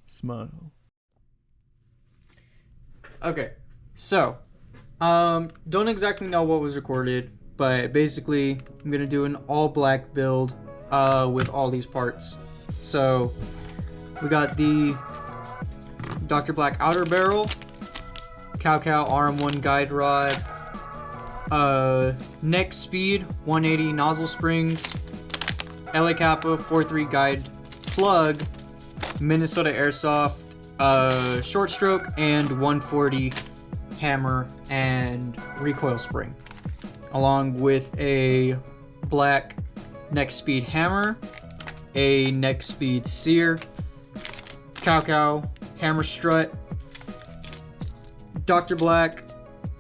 Smile. Okay, so, don't exactly know what was recorded, but basically, I'm gonna do an all-black build, with all these parts. So, we got the Dr. Black outer barrel, Cow RM1 guide rod, neck speed 180 nozzle springs, Hicapa 4.3 guide plug, Minnesota Airsoft short stroke, and 140 hammer and recoil spring, along with a black neck speed hammer, a neck speed sear, Cow hammer strut, Dr. Black,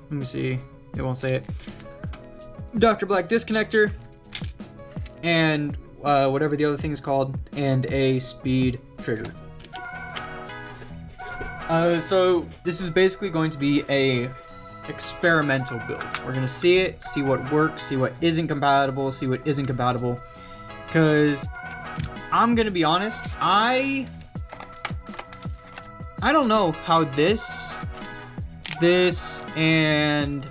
let me see, it won't say it, Dr. Black disconnector, and whatever the other thing is called, and a speed trigger. So this is basically going to be a experimental build. We're gonna see it, see what works, see what isn't compatible, because I'm gonna be honest, I don't know how this and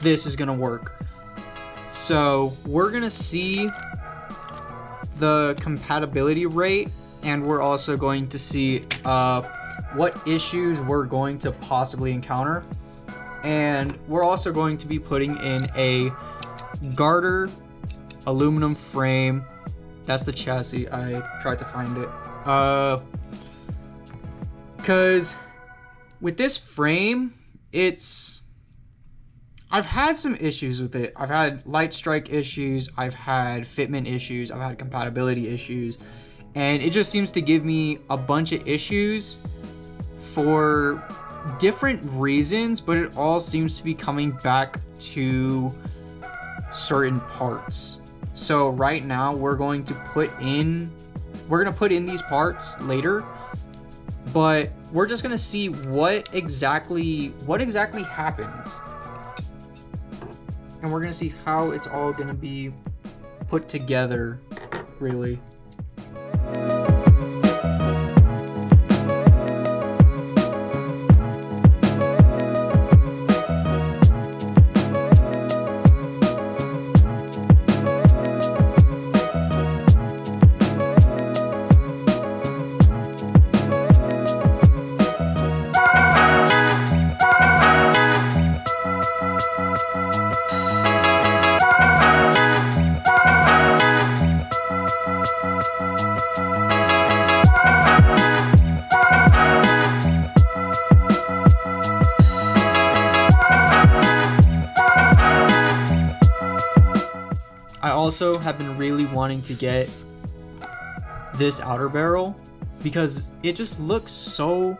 this is gonna work. So we're gonna see the compatibility rate, and we're also going to see what issues we're going to possibly encounter, and we're also going to be putting in a garter aluminum frame. That's the chassis. I tried to find it, because with this frame, I've had some issues with it. I've had light strike issues, I've had fitment issues, I've had compatibility issues, and it just seems to give me a bunch of issues for different reasons, but it all seems to be coming back to certain parts. So right now we're going to put in these parts later, but we're just gonna see what exactly happens, and we're gonna see how it's all gonna be put together, really. I also have been really wanting to get this outer barrel because it just looks so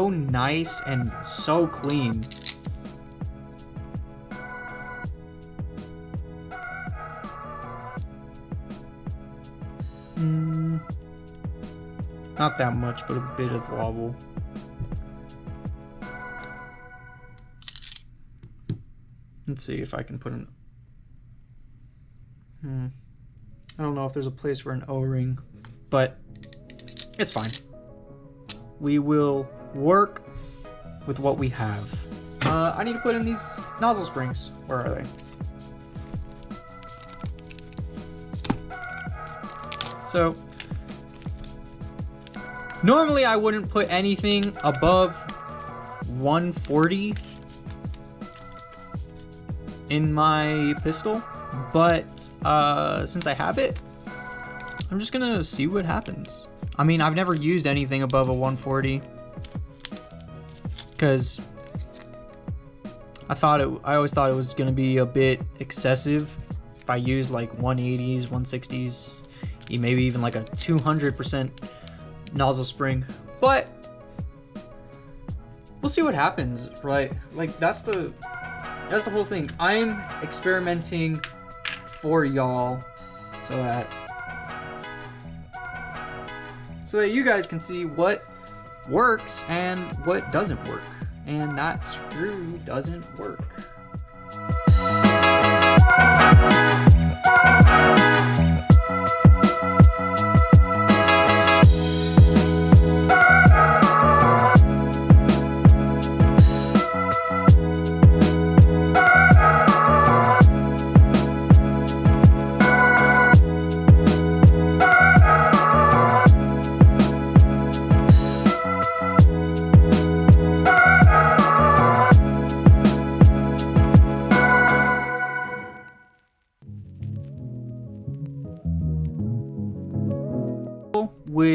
nice and so clean. Not that much, but a bit of wobble. Let's see if I can put an... I don't know if there's a place for an O-ring, but it's fine. We will work with what we have. I need to put in these nozzle springs. Where are they? So, normally I wouldn't put anything above 140 in my pistol, but since I have it, I'm just gonna see what happens. I mean, I've never used anything above a 140 because I always thought it was gonna be a bit excessive if I used like 180s, 160s, maybe even like a 200% nozzle spring, but we'll see what happens, right? Like that's the whole thing. I'm experimenting for y'all so that you guys can see what works and what doesn't work, and that screw doesn't work.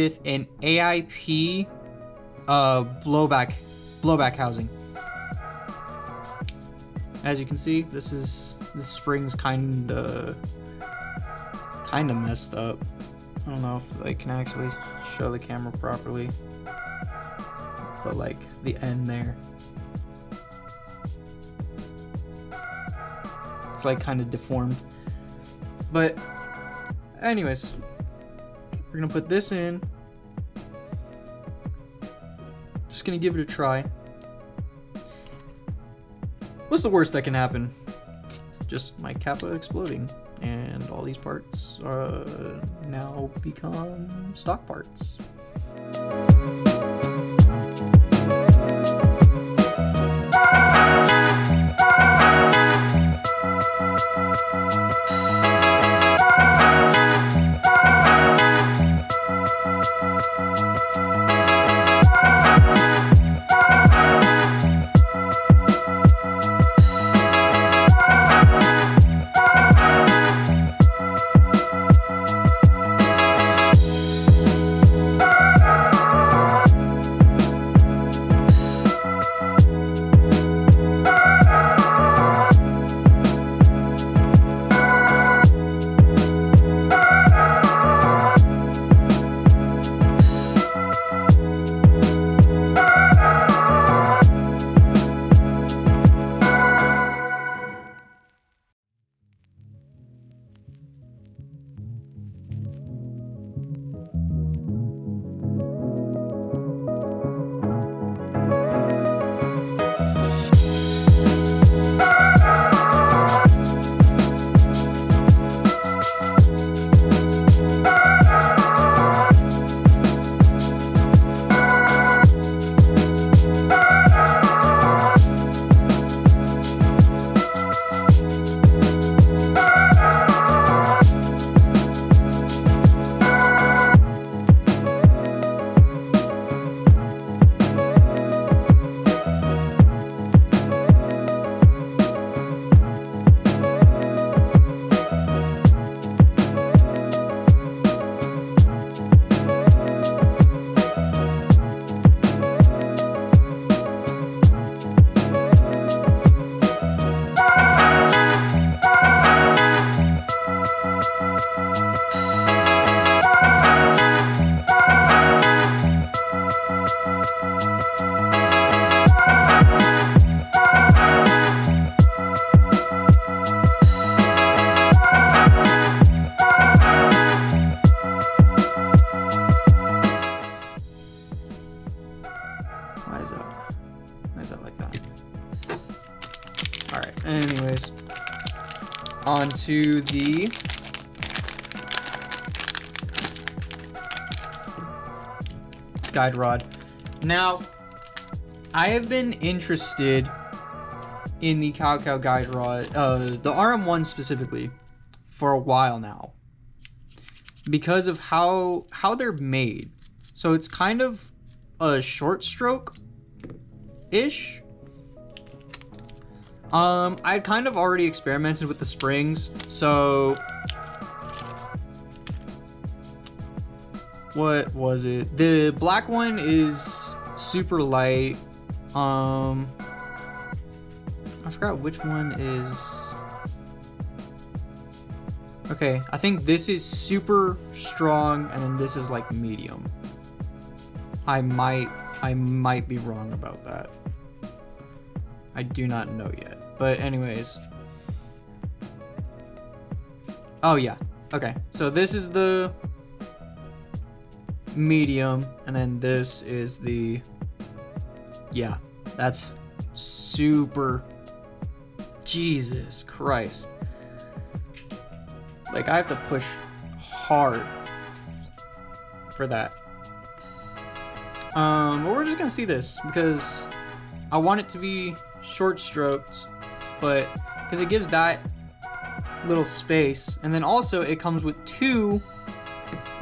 with an AIP blowback housing. As you can see, this spring's kinda messed up. I don't know if I can actually show the camera properly, but like the end there, it's like kind of deformed. But anyways, we're gonna put this in. Just gonna give it a try. What's the worst that can happen? Just my Hicapa exploding, and all these parts now become stock parts. Why is that like that? Alright, anyways. On to the guide rod. Now, I have been interested in the Cow guide rod, the RM1 specifically, for a while now, because of how they're made. So it's kind of a short stroke ish. I kind of already experimented with the springs, so what was it? The black one is super light. I forgot which one is. Okay, I think this is super strong, and then this is like medium. I might be wrong about that. I do not know yet. But anyways. Oh yeah. Okay. So this is the medium, and then this is the, yeah, that's super, Jesus Christ. Like, I have to push hard for that. But we're just gonna see this because I want it to be short strokes, but because it gives that little space, and then also it comes with two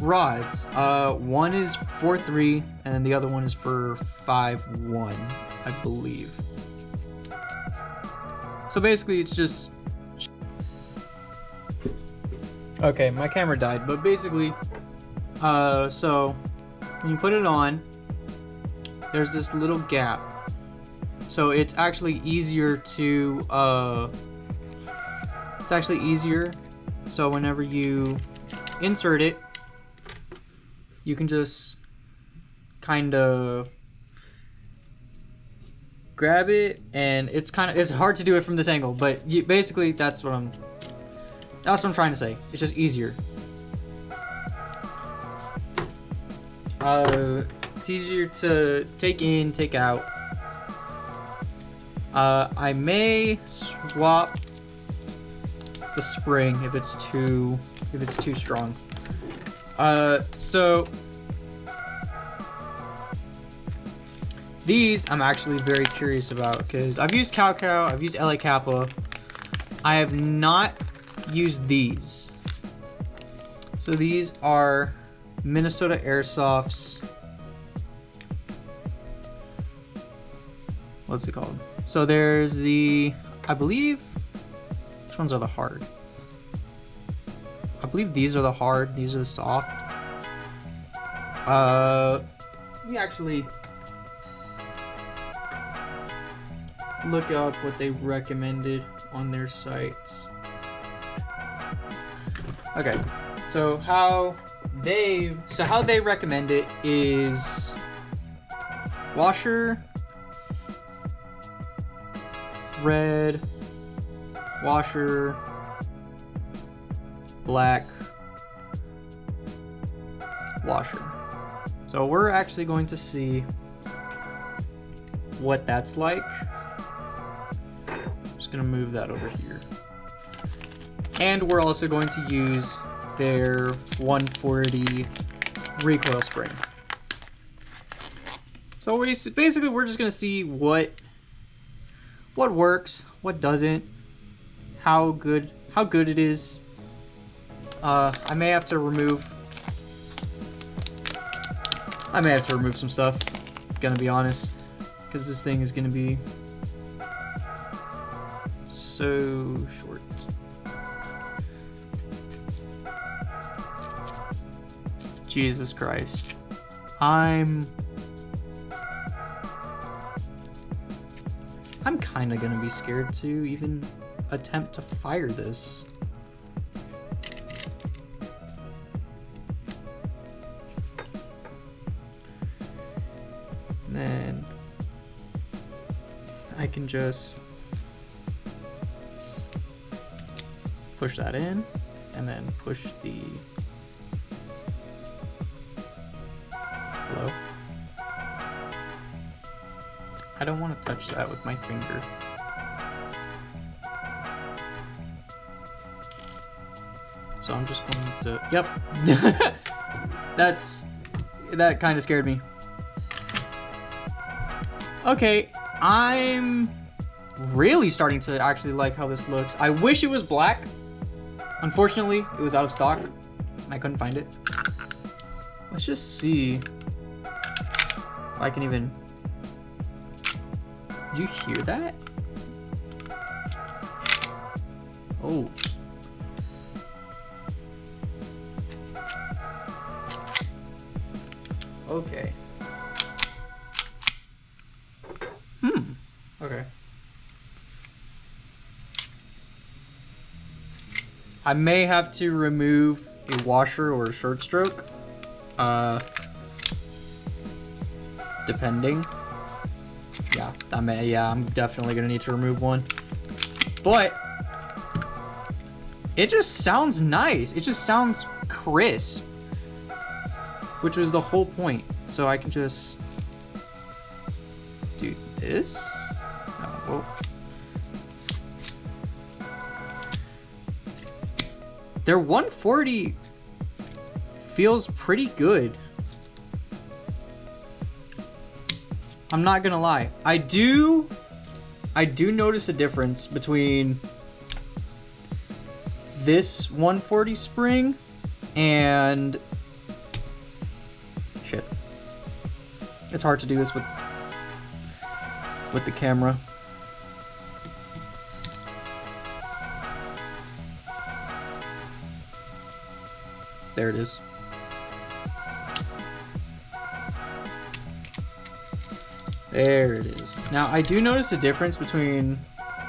rods. One is 4.3 and then the other one is for 5.1, I believe. So basically it's just, okay, my camera died, but basically so when you put it on, there's this little gap. So it's actually easier to, so whenever you insert it, you can just kind of grab it, and it's hard to do it from this angle, but basically that's what I'm trying to say. It's just easier. It's easier to take in, take out. I may swap the spring if it's too strong. So these I'm actually very curious about, because I've used Cow, I've used LA Kappa. I have not used these. So these are Minnesota Airsofts. What's it called? So there's the, I believe, which ones are the hard? I believe these are the hard, these are the soft. Let me actually look up what they recommended on their sites. Okay, so how they recommend it is washer, red, washer, black, washer. So we're actually going to see what that's like. I'm just gonna move that over here. And we're also going to use their 140 recoil spring. So basically we're just gonna see what works, what doesn't, how good it is. I may have to remove some stuff, gonna be honest, because this thing is gonna be so short. Jesus Christ. I'm kind of gonna be scared to even attempt to fire this. And then I can just push that in and then push the hello. I don't want to touch that with my finger. So I'm just going to, yep. That kind of scared me. Okay, I'm really starting to actually like how this looks. I wish it was black. Unfortunately, it was out of stock and I couldn't find it. Let's just see if I can even, did you hear that? Oh. Okay. Okay. I may have to remove a washer or a short stroke. Depending. Yeah, I'm definitely gonna need to remove one. But it just sounds nice. It just sounds crisp, which was the whole point. So I can just do this. Oh, whoa. Their 140 feels pretty good. I'm not gonna lie. I do notice a difference between this 140 spring and shit. It's hard to do this with the camera. There it is. There it is. Now, I do notice a difference between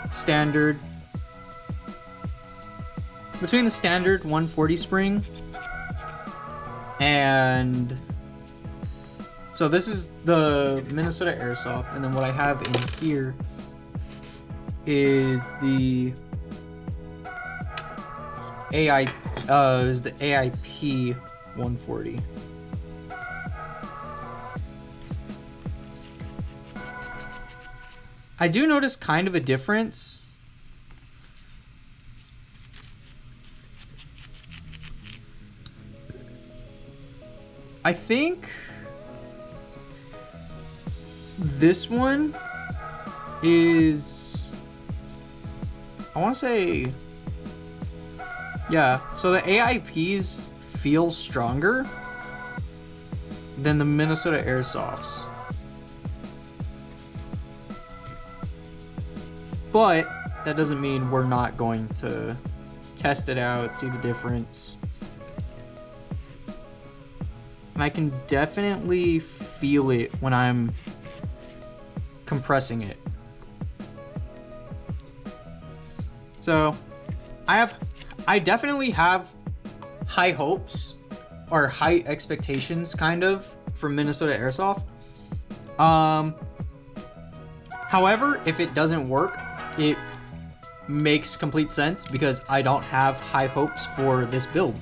the standard 140 spring and... So this is the Minnesota Airsoft, and then what I have in here is the AIP 140. I do notice kind of a difference. I think this one is, I want to say, yeah, so the AIPs feel stronger than the Minnesota Airsofts. But that doesn't mean we're not going to test it out, see the difference. And I can definitely feel it when I'm compressing it. So I definitely have high hopes or high expectations kind of from Minnesota Airsoft. However, if it doesn't work, it makes complete sense because I don't have high hopes for this build.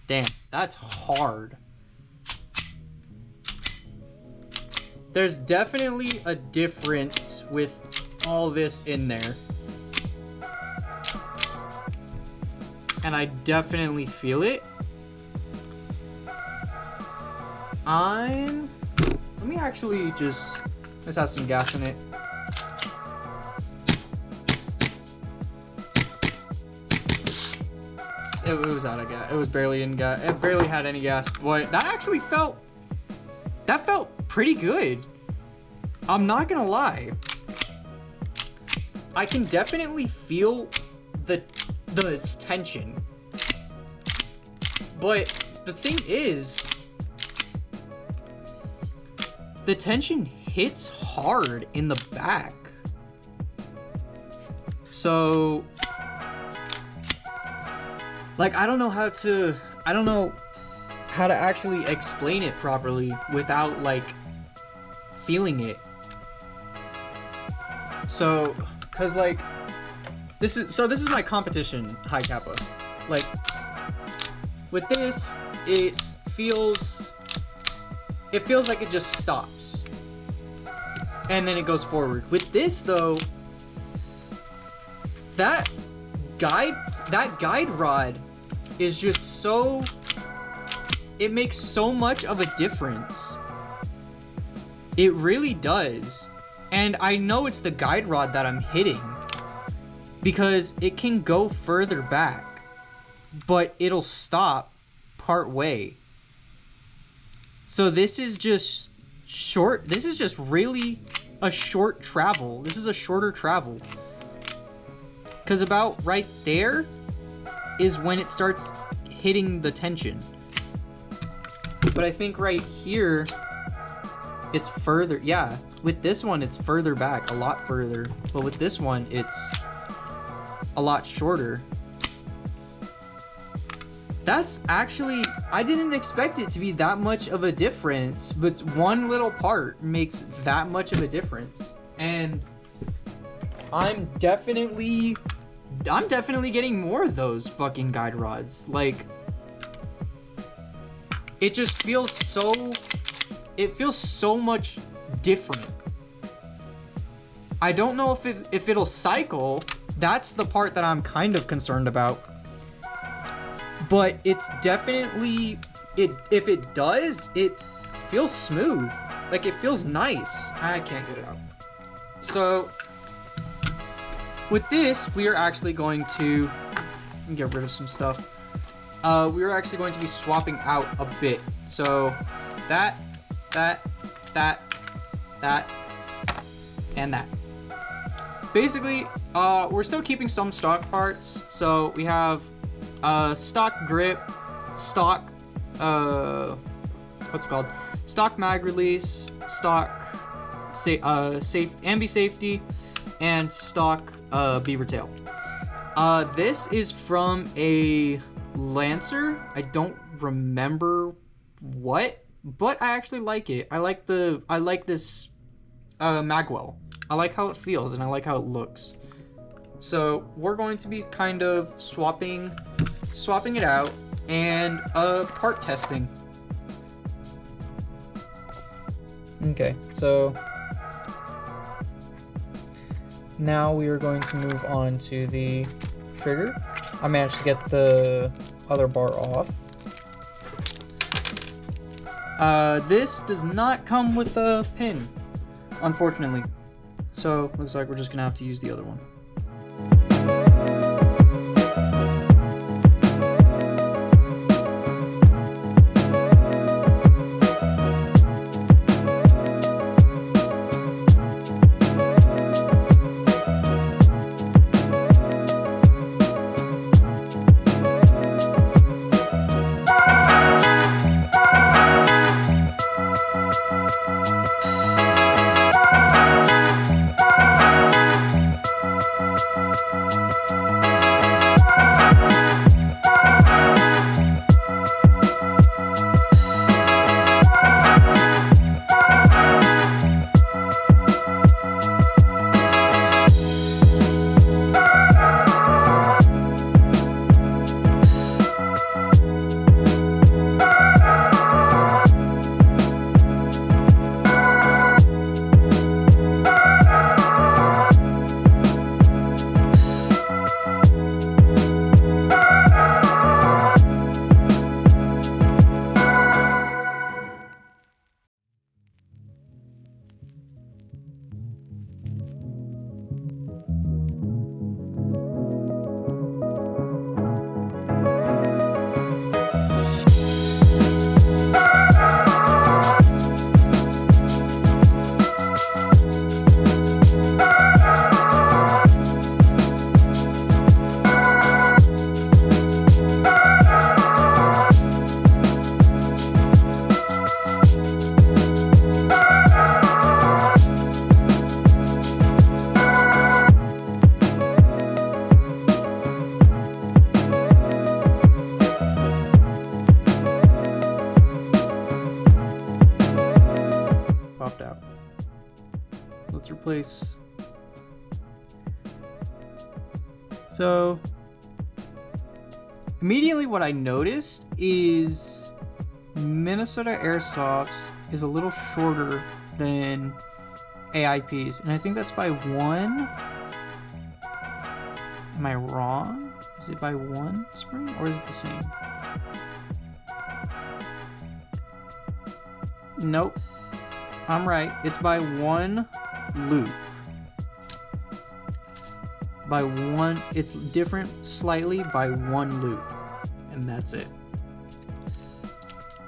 Damn, that's hard. There's definitely a difference with all this in there. And I definitely feel it. Let me actually just, let's have some gas in it. It was out of gas. It was barely in gas. It barely had any gas. Boy, that actually felt pretty good. I'm not gonna lie. I can definitely feel the tension. But the thing is, the tension hits hard in the back. So, like, I don't know how to actually explain it properly without, like, feeling it. So, cause, like, this is my competition Hicapa. Like, with this, it feels like it just stops. And then it goes forward. With this, though, that guide rod is just so, it makes so much of a difference. It really does. And I know it's the guide rod that I'm hitting because it can go further back, but it'll stop part way. So this is just short. This is just really a short travel. This is a shorter travel. Because about right there is when it starts hitting the tension. But I think right here, it's further. Yeah, with this one, it's further back, a lot further. But with this one, it's a lot shorter. That's actually, I didn't expect it to be that much of a difference, but one little part makes that much of a difference. And I'm definitely getting more of those fucking guide rods. Like, it just feels so much different. I don't know if it'll cycle. That's the part that I'm kind of concerned about. But it's definitely, if it does, it feels smooth. Like, it feels nice. I can't get it out. So, with this, we are actually going to get rid of some stuff. We are actually going to be swapping out a bit. So, that, and that. Basically, we're still keeping some stock parts. So, we have stock grip, stock, what's it called? Stock mag release, stock safe ambi safety, and stock beaver tail. This is from a Lancer. I don't remember what, but I actually like it. I like this magwell. I like how it feels and I like how it looks. So we're going to be kind of swapping it out and part testing. Okay, so now we are going to move on to the trigger. I managed to get the other bar off. This does not come with a pin, unfortunately. So looks like we're just gonna have to use the other one. Popped out. Let's replace. So immediately what I noticed is Minnesota Airsoft's is a little shorter than AIP's, and I think that's by one. Am I wrong? Is it by one spring or is it the same? Nope. I'm right. It's by one loop. By one, it's different slightly by one loop. And that's it.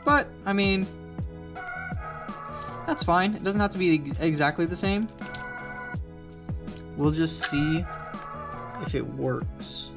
But, I mean, that's fine. It doesn't have to be exactly the same. We'll just see if it works.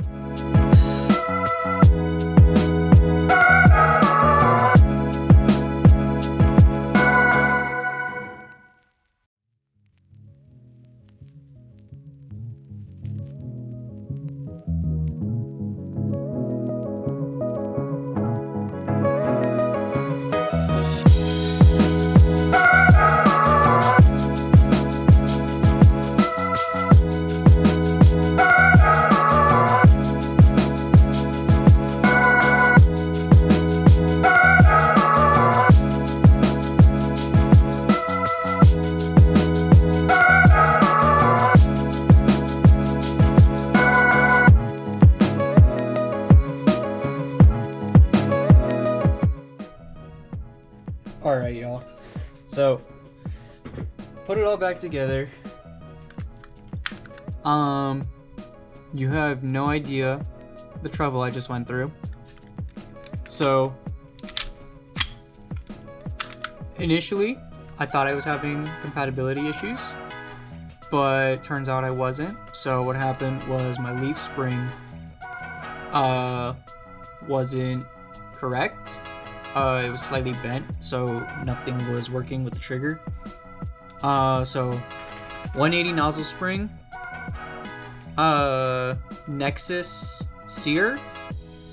So, put it all back together. You have no idea the trouble I just went through. So, initially, I thought I was having compatibility issues, but turns out I wasn't. So what happened was my leaf spring wasn't correct. It was slightly bent, so nothing was working with the trigger. So 180 nozzle spring, Nexus sear,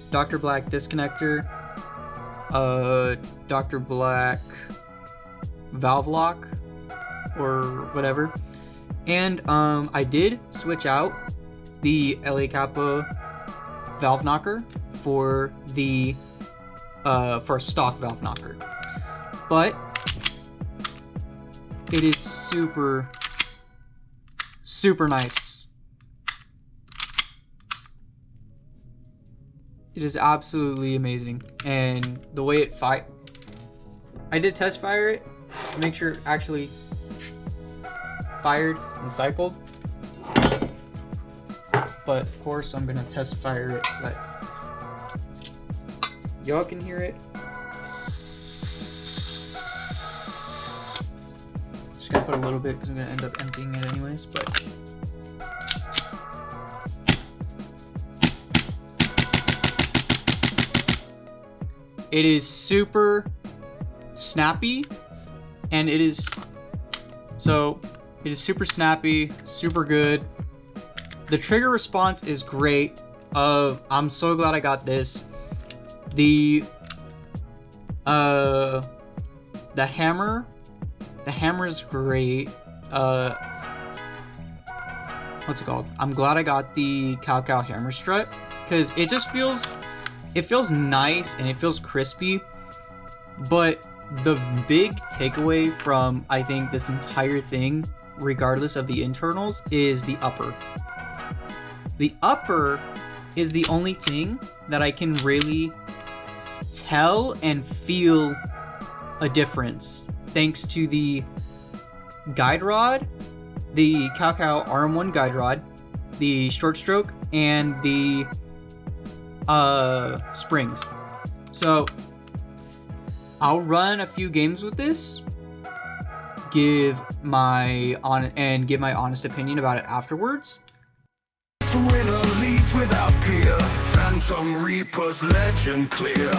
Dr. Black disconnector, Dr. Black valve lock or whatever, and I did switch out the Hicapa valve knocker for the for a stock valve knocker, but it is super nice. It is absolutely amazing, and the way it I did test fire it to make sure it actually fired and cycled, but of course I'm gonna test fire it so that y'all can hear it. Just gonna put a little bit because I'm gonna end up emptying it anyways, but it is super snappy, and it is super snappy, super good. The trigger response is great. I'm so glad I got this. The hammer is great. What's it called? I'm glad I got the Cow hammer strut because it just feels nice and it feels crispy. But the big takeaway from, I think, this entire thing, regardless of the internals, is the upper. The upper is the only thing that I can really tell and feel a difference, thanks to the guide rod, the Cow RM1 guide rod, the short stroke, and the springs. So I'll run a few games with this, give my honest opinion about it afterwards. Winner leads without peer, Phantom Reaper's legend clear.